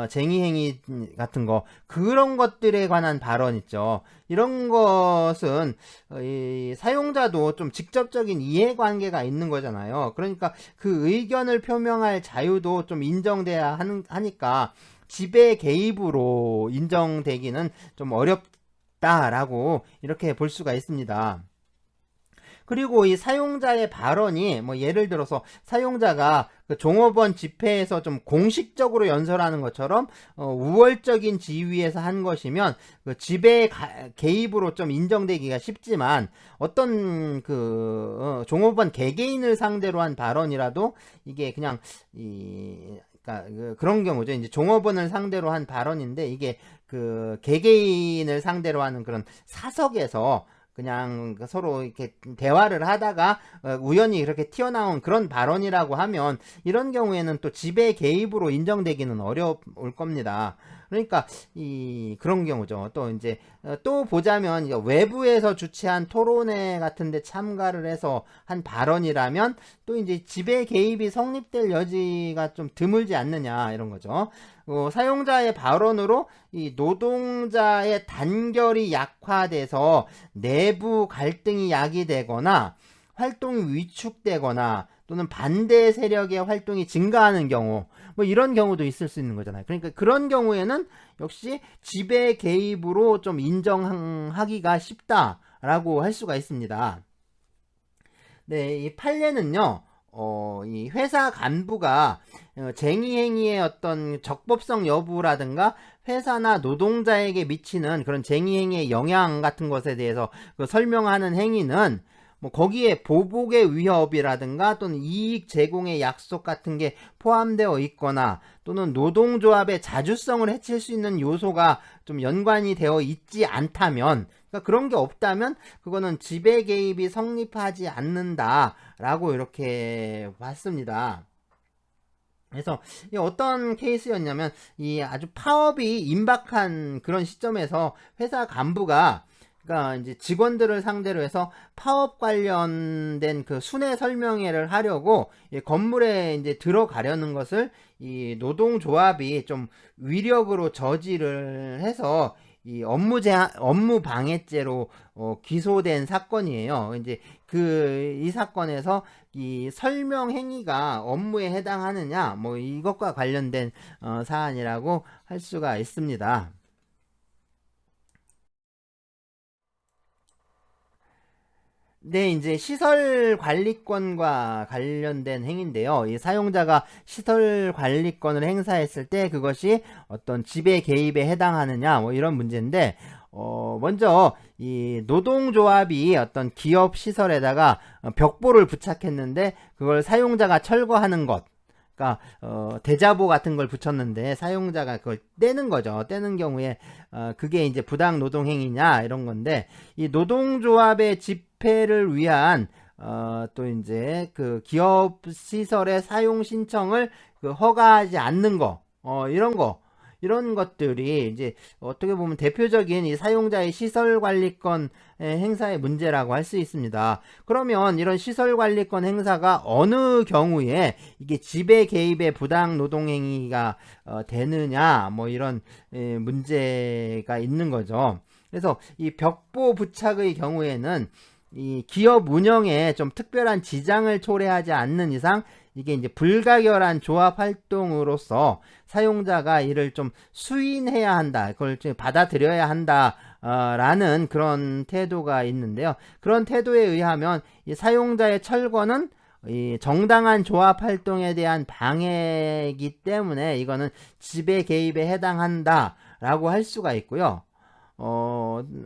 쟁의행위 같은 거, 그런 것들에 관한 발언 있죠. 이런 것은 이 사용자도 좀 직접적인 이해관계가 있는 거잖아요. 그러니까 그 의견을 표명할 자유도 좀 인정돼야 하니까 지배 개입으로 인정되기는 좀 어렵다라고 이렇게 볼 수가 있습니다. 그리고 이 사용자의 발언이 뭐 예를 들어서 사용자가 그 종업원 집회에서 좀 공식적으로 연설하는 것처럼 우월적인 지위에서 한 것이면 그 지배 개입으로 좀 인정되기가 쉽지만 어떤 그 종업원 개개인을 상대로 한 발언이라도 이게 그냥 그러니까 그런 경우죠. 이제 종업원을 상대로 한 발언인데 이게 그 개개인을 상대로 하는 그런 사석에서 그냥 서로 이렇게 대화를 하다가 우연히 그렇게 튀어나온 그런 발언이라고 하면 이런 경우에는 또 지배 개입으로 인정되기는 어려울 겁니다. 그러니까 그런 경우죠. 또 이제 또 보자면 외부에서 주최한 토론회 같은 데 참가를 해서 한 발언이라면 또 이제 지배 개입이 성립될 여지가 좀 드물지 않느냐 이런 거죠. 사용자의 발언으로 이 노동자의 단결이 약화돼서 내부 갈등이 야기되거나 활동이 위축되거나 또는 반대 세력의 활동이 증가하는 경우 뭐 이런 경우도 있을 수 있는 거잖아요. 그러니까 그런 경우에는 역시 지배 개입으로 좀 인정하기가 쉽다라고 할 수가 있습니다. 네, 이 판례는요. 이 회사 간부가 쟁의 행위의 어떤 적법성 여부라든가 회사나 노동자에게 미치는 그런 쟁의 행위의 영향 같은 것에 대해서 설명하는 행위는 뭐 거기에 보복의 위협이라든가 또는 이익 제공의 약속 같은 게 포함되어 있거나 또는 노동조합의 자주성을 해칠 수 있는 요소가 좀 연관이 되어 있지 않다면, 그러니까 그런 게 없다면 그거는 지배 개입이 성립하지 않는다라고 이렇게 봤습니다. 그래서 어떤 케이스였냐면 이 아주 파업이 임박한 그런 시점에서 회사 간부가 그러니까 이제 직원들을 상대로 해서 파업 관련된 그 순회 설명회를 하려고 건물에 이제 들어가려는 것을 이 노동조합이 좀 위력으로 저지를 해서 이 업무 방해죄로 기소된 사건이에요. 이제 이 사건에서 이 설명 행위가 업무에 해당하느냐 뭐 이것과 관련된 사안이라고 할 수가 있습니다. 네, 이제 시설 관리권과 관련된 행위인데요. 이 사용자가 시설 관리권을 행사했을 때 그것이 어떤 지배 개입에 해당하느냐, 뭐 이런 문제인데, 먼저 이 노동조합이 어떤 기업 시설에다가 벽보를 부착했는데 그걸 사용자가 철거하는 것. 그러니까 대자보 같은 걸 붙였는데 사용자가 그걸 떼는 거죠. 떼는 경우에 그게 이제 부당 노동 행위냐 이런 건데 이 노동조합의 집회를 위한 또 이제 그 기업 시설의 사용 신청을 허가하지 않는 거 이런 것들이 이제 어떻게 보면 대표적인 이 사용자의 시설 관리권 행사의 문제라고 할 수 있습니다. 그러면 이런 시설 관리권 행사가 어느 경우에 이게 지배 개입의 부당 노동 행위가 되느냐 뭐 이런 문제가 있는 거죠. 그래서 이 벽보 부착의 경우에는 이 기업 운영에 좀 특별한 지장을 초래하지 않는 이상 이게 이제 불가결한 조합 활동으로서 사용자가 이를 좀 수인해야 한다. 그걸 좀 받아들여야 한다. 라는 그런 태도가 있는데요. 그런 태도에 의하면 이 사용자의 철거는 이 정당한 조합 활동에 대한 방해이기 때문에 이거는 지배 개입에 해당한다. 라고 할 수가 있고요.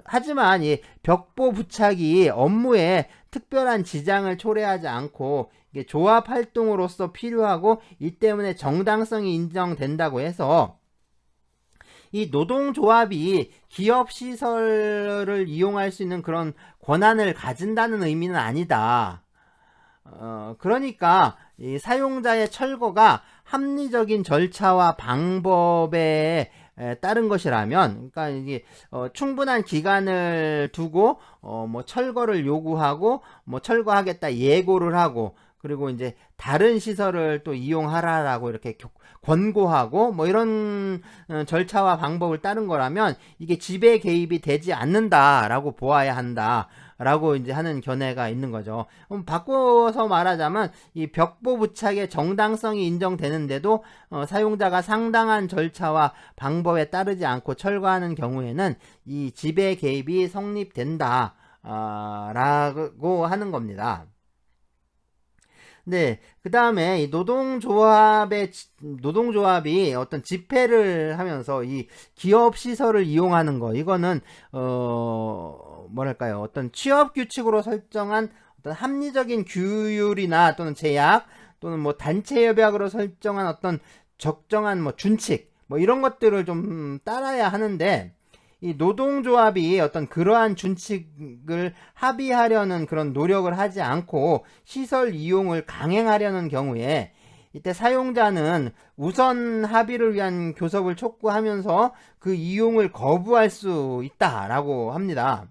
하지만 이 벽보 부착이 업무에 특별한 지장을 초래하지 않고 이게 조합 활동으로서 필요하고 이 때문에 정당성이 인정된다고 해서 이 노동조합이 기업 시설을 이용할 수 있는 그런 권한을 가진다는 의미는 아니다. 그러니까 이 사용자의 철거가 합리적인 절차와 방법에 따른 것이라면, 그러니까 이게 충분한 기간을 두고 뭐 철거를 요구하고 뭐 철거하겠다 예고를 하고 그리고 이제 다른 시설을 또 이용하라라고 이렇게 권고하고 뭐 이런 절차와 방법을 따른 거라면 이게 지배 개입이 되지 않는다라고 보아야 한다라고 이제 하는 견해가 있는 거죠. 바꿔서 말하자면 이 벽보 부착의 정당성이 인정되는데도 사용자가 상당한 절차와 방법에 따르지 않고 철거하는 경우에는 이 지배 개입이 성립된다. 라고 하는 겁니다. 네, 그 다음에 이 노동조합이 어떤 집회를 하면서 이 기업 시설을 이용하는 거, 이거는, 뭐랄까요. 어떤 취업 규칙으로 설정한 어떤 합리적인 규율이나 또는 제약, 또는 뭐 단체 협약으로 설정한 어떤 적정한 뭐 준칙, 뭐 이런 것들을 좀 따라야 하는데, 이 노동조합이 어떤 그러한 준칙을 합의하려는 그런 노력을 하지 않고 시설 이용을 강행하려는 경우에 이때 사용자는 우선 합의를 위한 교섭을 촉구하면서 그 이용을 거부할 수 있다라고 합니다.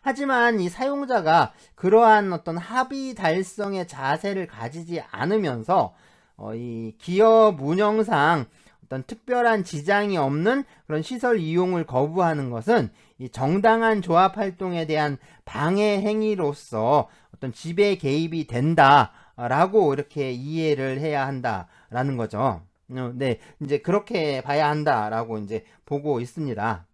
하지만 이 사용자가 그러한 어떤 합의 달성의 자세를 가지지 않으면서 이 기업 운영상 어떤 특별한 지장이 없는 그런 시설 이용을 거부하는 것은 이 정당한 조합 활동에 대한 방해 행위로서 어떤 지배 개입이 된다라고 이렇게 이해를 해야 한다라는 거죠. 네, 이제 그렇게 봐야 한다라고 이제 보고 있습니다.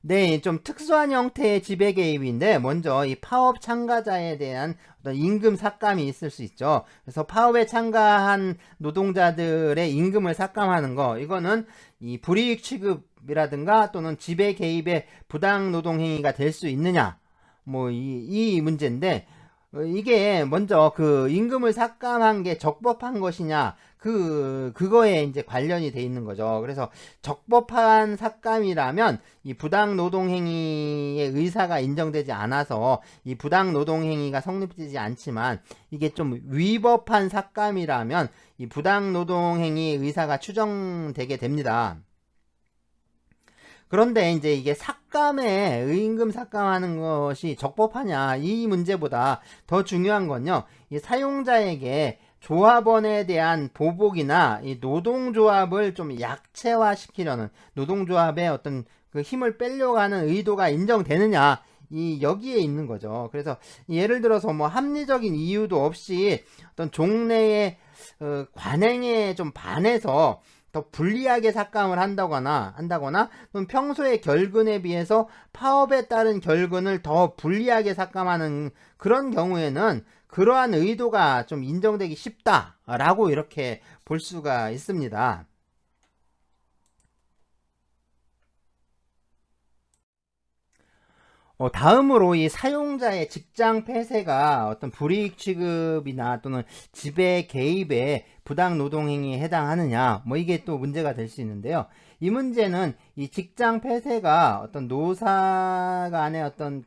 네, 좀 특수한 형태의 지배 개입인데 먼저 이 파업 참가자에 대한 어떤 임금 삭감이 있을 수 있죠. 그래서 파업에 참가한 노동자들의 임금을 삭감하는 거, 이거는 이 불이익 취급이라든가 또는 지배 개입의 부당 노동 행위가 될 수 있느냐, 뭐 이 문제인데, 이게 먼저 그 임금을 삭감한 게 적법한 것이냐, 그거에 이제 관련이 돼 있는 거죠. 그래서 적법한 삭감이라면 이 부당 노동행위의 의사가 인정되지 않아서 이 부당 노동행위가 성립되지 않지만, 이게 좀 위법한 삭감이라면 이 부당 노동행위의 의사가 추정되게 됩니다. 그런데 이제 이게 임금 삭감하는 것이 적법하냐, 이 문제보다 더 중요한 건요, 이 사용자에게 조합원에 대한 보복이나 이 노동조합을 좀 약체화시키려는, 노동조합의 어떤 그 힘을 빼려고 하는 의도가 인정되느냐, 여기에 있는 거죠. 그래서 예를 들어서 뭐 합리적인 이유도 없이 어떤 종래의 관행에 좀 반해서 더 불리하게 삭감을 한다거나 또는 평소의 결근에 비해서 파업에 따른 결근을 더 불리하게 삭감하는 그런 경우에는 그러한 의도가 좀 인정되기 쉽다라고 이렇게 볼 수가 있습니다. 다음으로 이 사용자의 직장 폐쇄가 어떤 불이익 취급이나 또는 지배 개입에 부당 노동행위에 해당하느냐, 뭐 이게 또 문제가 될 수 있는데요. 이 문제는 이 직장 폐쇄가 어떤 노사 간의 어떤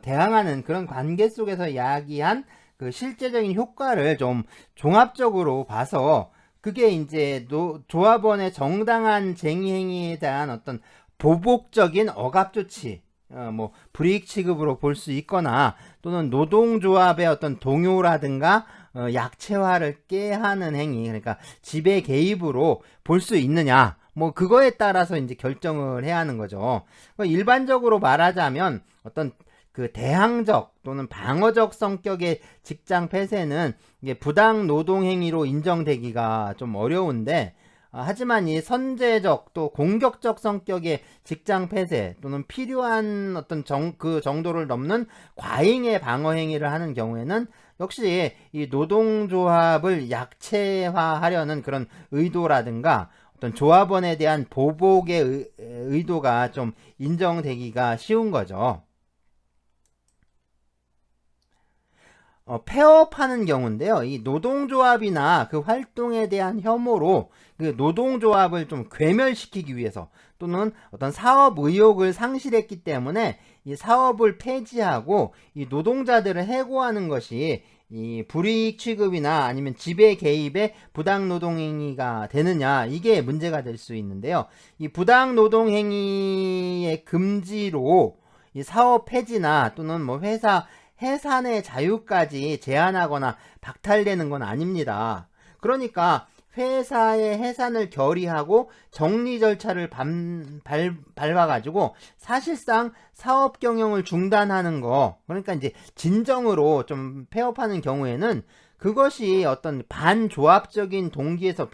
대항하는 그런 관계 속에서 이야기한 그 실제적인 효과를 좀 종합적으로 봐서, 그게 이제 조합원의 정당한 쟁의 행위에 대한 어떤 보복적인 억압 조치, 뭐 불이익 취급으로 볼 수 있거나, 또는 노동조합의 어떤 동요라든가 약체화를 깨하는 행위, 그러니까 지배 개입으로 볼 수 있느냐, 뭐 그거에 따라서 이제 결정을 해야 하는 거죠. 일반적으로 말하자면 어떤 그 대항적 또는 방어적 성격의 직장 폐쇄는 이게 부당 노동 행위로 인정되기가 좀 어려운데, 하지만 이 선제적 또 공격적 성격의 직장 폐쇄 또는 필요한 어떤 그 정도를 넘는 과잉의 방어 행위를 하는 경우에는 역시 이 노동조합을 약체화하려는 그런 의도라든가 어떤 조합원에 대한 보복의 의도가 좀 인정되기가 쉬운 거죠. 폐업하는 경우인데요. 이 노동조합이나 그 활동에 대한 혐오로 그 노동조합을 좀 괴멸시키기 위해서, 또는 어떤 사업 의욕을 상실했기 때문에 이 사업을 폐지하고 이 노동자들을 해고하는 것이 이 불이익 취급이나 아니면 지배 개입의 부당 노동 행위가 되느냐, 이게 문제가 될 수 있는데요. 이 부당 노동 행위의 금지로 이 사업 폐지나 또는 뭐 회사 해산의 자유까지 제한하거나 박탈되는 건 아닙니다. 그러니까 회사의 해산을 결의하고 정리 절차를 밟아가지고 사실상 사업 경영을 중단하는 거, 그러니까 이제 진정으로 좀 폐업하는 경우에는 그것이 어떤 반조합적인 동기에서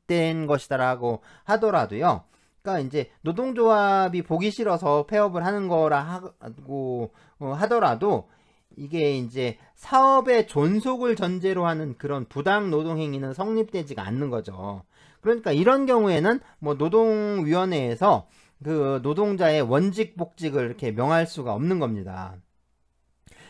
성립된 것이다라고 하더라도요. 그러니까 이제 노동조합이 보기 싫어서 폐업을 하는 거라 하고 하더라도 이게 이제 사업의 존속을 전제로 하는 그런 부당 노동 행위는 성립되지가 않는 거죠. 그러니까 이런 경우에는 뭐 노동위원회에서 그 노동자의 원직 복직을 이렇게 명할 수가 없는 겁니다.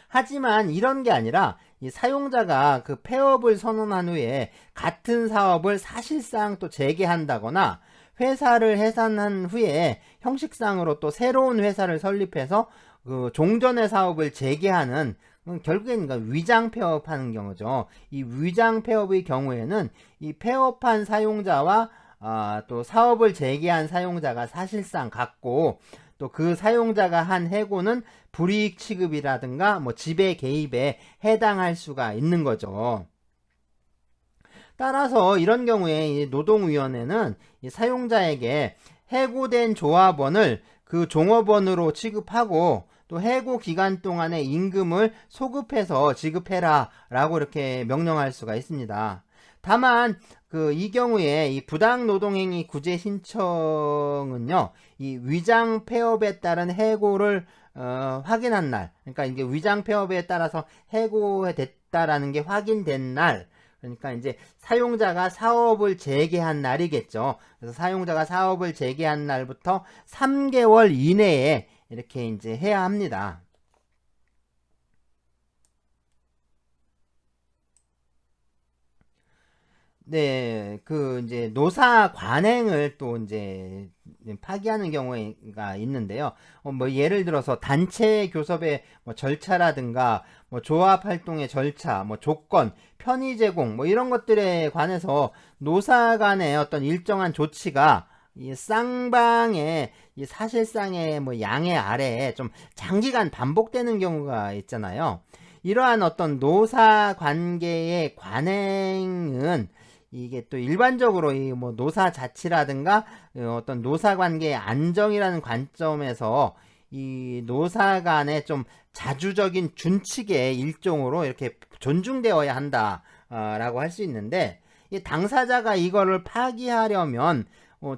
하지만 이런 게 아니라 이 사용자가 그 폐업을 선언한 후에 같은 사업을 사실상 또 재개한다거나 회사를 해산한 후에 형식상으로 또 새로운 회사를 설립해서 그 종전의 사업을 재개하는 결국엔 위장 폐업하는 경우죠. 이 위장 폐업의 경우에는 이 폐업한 사용자와 또 사업을 재개한 사용자가 사실상 같고 또 그 사용자가 한 해고는 불이익 취급이라든가 뭐 지배 개입에 해당할 수가 있는 거죠. 따라서 이런 경우에 이 노동위원회는 이 사용자에게 해고된 조합원을 그 종업원으로 취급하고 또 해고 기간 동안에 임금을 소급해서 지급해라 라고 이렇게 명령할 수가 있습니다. 다만 이 경우에 이 부당 노동행위 구제 신청은요, 이 위장 폐업에 따른 해고를 확인한 날, 그러니까 이게 위장 폐업에 따라서 해고됐다라는 게 확인된 날, 그러니까 이제 사용자가 사업을 재개한 날이겠죠. 그래서 사용자가 사업을 재개한 날부터 3개월 이내에 이렇게 이제 해야 합니다. 네, 이제 노사 관행을 또 이제 파기하는 경우가 있는데요. 뭐 예를 들어서 단체 교섭의 뭐 절차라든가 뭐 조합 활동의 절차, 뭐 조건, 편의 제공 뭐 이런 것들에 관해서 노사 간의 어떤 일정한 조치가 이 쌍방의 이 사실상의 뭐 양해 아래에 좀 장기간 반복되는 경우가 있잖아요. 이러한 어떤 노사 관계의 관행은 이게 또 일반적으로 이 뭐 노사 자치라든가 어떤 노사 관계의 안정이라는 관점에서 이 노사 간의 좀 자주적인 준칙의 일종으로 이렇게 존중되어야 한다라고 할 수 있는데, 이 당사자가 이거를 파기하려면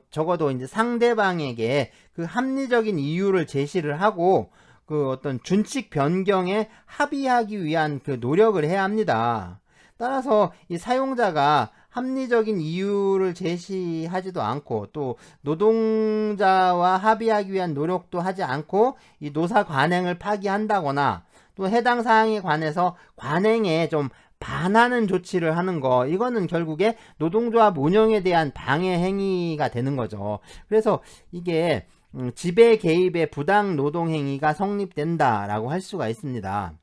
적어도 이제 상대방에게 그 합리적인 이유를 제시를 하고 그 어떤 준칙 변경에 합의하기 위한 그 노력을 해야 합니다. 따라서 이 사용자가 합리적인 이유를 제시하지도 않고 또 노동자와 합의하기 위한 노력도 하지 않고 이 노사 관행을 파기한다거나 또 해당 사항에 관해서 관행에 좀 반하는 조치를 하는 거, 이거는 결국에 노동조합 운영에 대한 방해 행위가 되는 거죠. 그래서 이게 지배 개입의 부당 노동 행위가 성립된다라고 할 수가 있습니다.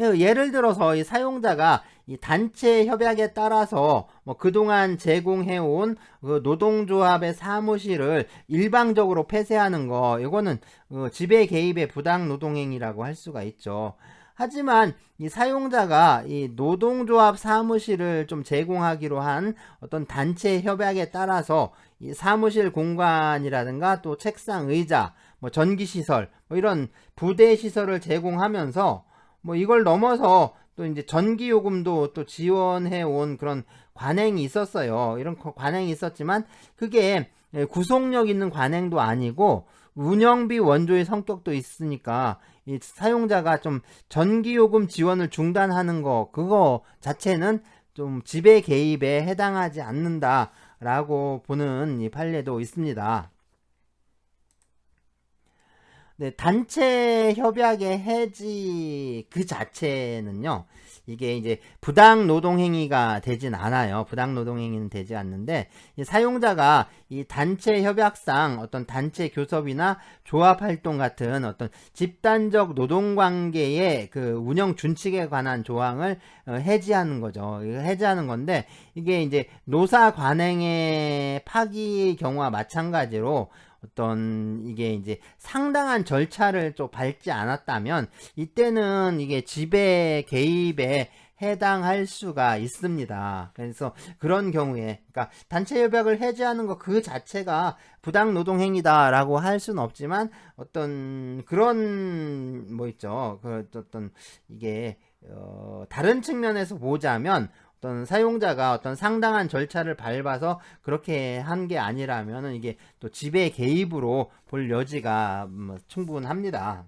예를 들어서 이 사용자가 이 단체 협약에 따라서 뭐 그동안 제공해온 그 노동조합의 사무실을 일방적으로 폐쇄하는 거, 이거는 지배 개입의 부당 노동행위라고 할 수가 있죠. 하지만 이 사용자가 이 노동조합 사무실을 좀 제공하기로 한 어떤 단체 협약에 따라서 이 사무실 공간이라든가 또 책상, 의자, 뭐 전기시설, 뭐 이런 부대 시설을 제공하면서 뭐 이걸 넘어서 또 이제 전기요금도 또 지원해 온 그런 관행이 있었어요. 이런 관행이 있었지만 그게 구속력 있는 관행도 아니고 운영비 원조의 성격도 있으니까 이 사용자가 좀 전기요금 지원을 중단하는 거, 그거 자체는 좀 지배 개입에 해당하지 않는다라고 보는 이 판례도 있습니다. 네, 단체 협약의 해지 그 자체는요, 이게 이제 부당 노동 행위가 되진 않아요. 부당 노동 행위는 되지 않는데, 이 사용자가 이 단체 협약상 어떤 단체 교섭이나 조합 활동 같은 어떤 집단적 노동 관계의 그 운영 준칙에 관한 조항을 해지하는 거죠. 해지하는 건데, 이게 이제 노사 관행의 파기의 경우와 마찬가지로 어떤 이게 이제 상당한 절차를 좀 밟지 않았다면 이때는 이게 지배 개입에 해당할 수가 있습니다. 그래서 그런 경우에, 그러니까 단체 협약을 해지하는 것 그 자체가 부당 노동 행위다라고 할 수는 없지만 어떤 그런 뭐 있죠. 그 어떤 이게 다른 측면에서 보자면 어떤 사용자가 어떤 상당한 절차를 밟아서 그렇게 한 게 아니라면은 이게 또 지배 개입으로 볼 여지가 충분합니다.